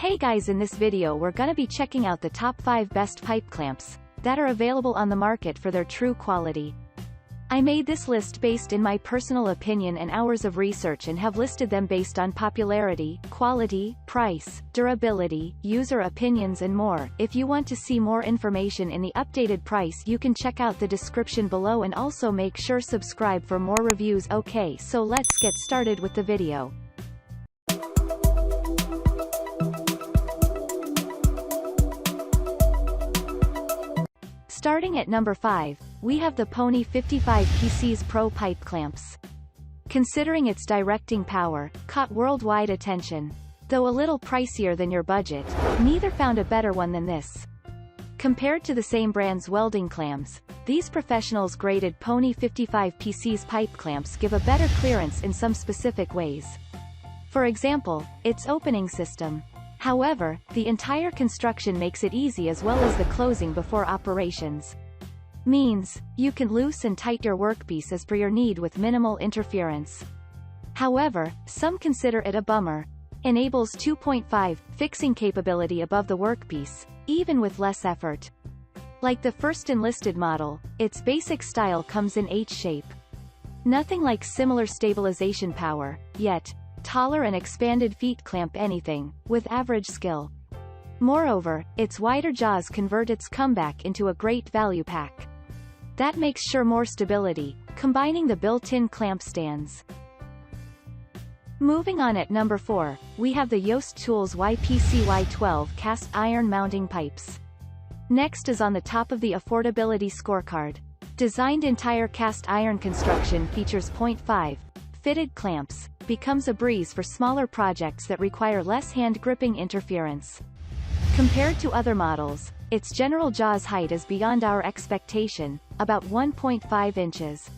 Hey guys, in this video we're gonna be checking out the top 5 best pipe clamps that are available on the market for their true quality. I made this list based in my personal opinion and hours of research and have listed them based on popularity, quality, price, durability, user opinions and more. If you want to see more information in the updated price, you can check out the description below and also make sure subscribe for more reviews. Okay, so let's get started with the video. Starting at number 5, we have the Pony 55 PC's Pro Pipe Clamps. Considering its directing power, caught worldwide attention. Though a little pricier than your budget, neither found a better one than this. Compared to the same brand's welding clamps, these professionals graded Pony 55 PC's pipe clamps give a better clearance in some specific ways. For example, its opening system. However, the entire construction makes it easy as well as the closing before operations. Means, you can loose and tight your workpiece as per your need with minimal interference. However, some consider it a bummer. Enables 2.5 fixing capability above the workpiece, even with less effort. Like the first enlisted model, its basic style comes in H-shape. Nothing like similar stabilization power, yet, taller and expanded feet clamp anything, with average skill. Moreover, its wider jaws convert its comeback into a great value pack. That makes sure more stability, combining the built-in clamp stands. Moving on at number 4, we have the Yost Tools YPC-Y12 cast iron mounting pipes. Next is on the top of the affordability scorecard. Designed entire cast iron construction features 0.5 fitted clamps, becomes a breeze for smaller projects that require less hand-gripping interference. Compared to other models, its general jaws height is beyond our expectation, about 1.5 inches.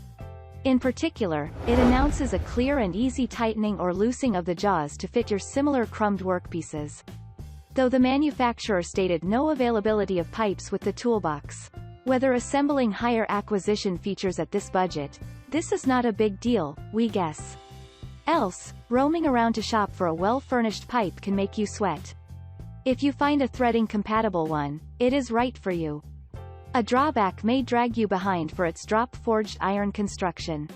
In particular, it announces a clear and easy tightening or loosing of the jaws to fit your similar crumbed workpieces. Though the manufacturer stated no availability of pipes with the toolbox. Whether assembling higher acquisition features at this budget, this is not a big deal, we guess. Else, roaming around to shop for a well-furnished pipe can make you sweat. If you find a threading-compatible one, it is right for you. A drawback may drag you behind for its drop-forged iron construction.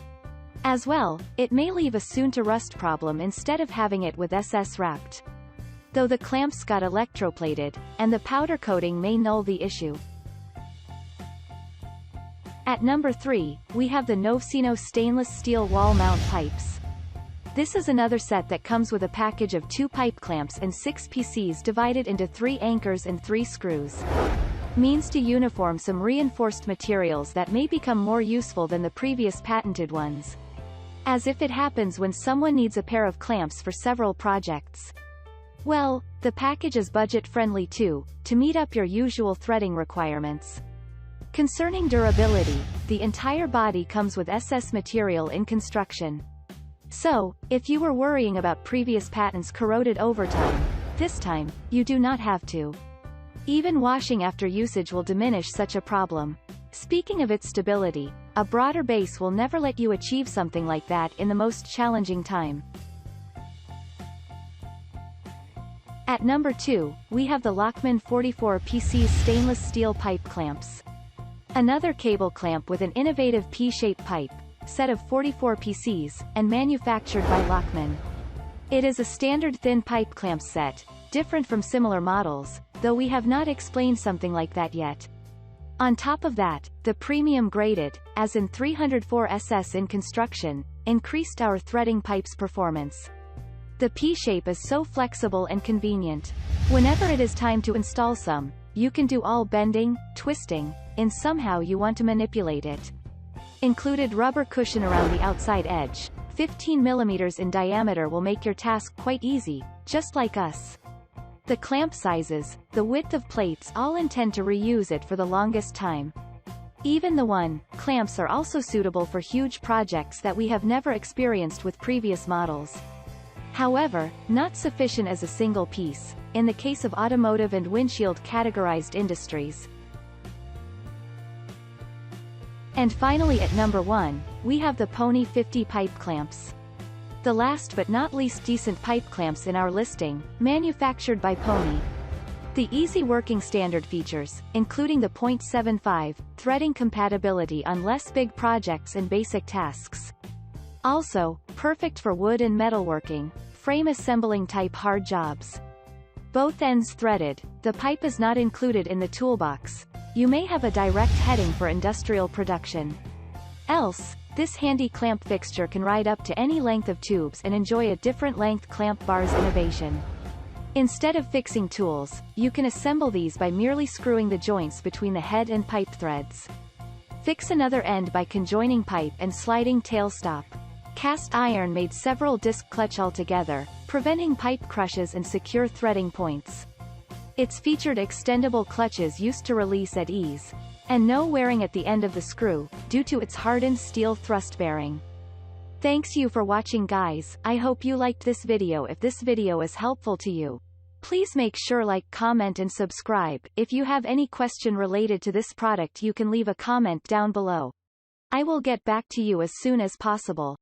As well, it may leave a soon-to-rust problem instead of having it with SS wrapped. Though the clamps got electroplated, and the powder coating may null the issue. At number 3, we have the Novsino stainless steel wall mount pipes. This is another set that comes with a package of 2 pipe clamps and 6 PCs divided into 3 anchors and 3 screws. Means to uniform some reinforced materials that may become more useful than the previous patented ones. As if it happens when someone needs a pair of clamps for several projects. Well, the package is budget-friendly too, to meet up your usual threading requirements. Concerning durability, the entire body comes with SS material in construction. So, if you were worrying about previous patents corroded over time, this time, you do not have to. Even washing after usage will diminish such a problem. Speaking of its stability, a broader base will never let you achieve something like that in the most challenging time. At number 2, we have the Lokman 44 PC's stainless steel pipe clamps. Another cable clamp with an innovative P-shaped pipe, set of 44 PCs, and manufactured by Lokman. It is a standard thin pipe clamp set, different from similar models, though we have not explained something like that yet. On top of that, the premium graded, as in 304 SS in construction, increased our threading pipe's performance. The P-shape is so flexible and convenient. Whenever it is time to install some, you can do all bending, twisting, in somehow you want to manipulate it. Included rubber cushion around the outside edge, 15 mm in diameter will make your task quite easy, just like us. The clamp sizes, the width of plates all intend to reuse it for the longest time. Even the clamps are also suitable for huge projects that we have never experienced with previous models. However, not sufficient as a single piece, in the case of automotive and windshield categorized industries. And finally at number 1, we have the Pony 50 pipe clamps. The last but not least decent pipe clamps in our listing, manufactured by Pony. The easy working standard features, including the .75 threading compatibility on less big projects and basic tasks. Also, perfect for wood and metalworking, frame assembling type hard jobs. Both ends threaded, the pipe is not included in the toolbox. You may have a direct heading for industrial production. Else, this handy clamp fixture can ride up to any length of tubes and enjoy a different length clamp bar's innovation. Instead of fixing tools, you can assemble these by merely screwing the joints between the head and pipe threads. Fix another end by conjoining pipe and sliding tail stop. Cast iron made several disc clutch altogether, preventing pipe crushes and secure threading points. It's featured extendable clutches used to release at ease, and no wearing at the end of the screw, due to its hardened steel thrust bearing. Thanks you for watching guys, I hope you liked this video. If this video is helpful to you, please make sure like, comment and subscribe. If you have any question related to this product you can leave a comment down below. I will get back to you as soon as possible.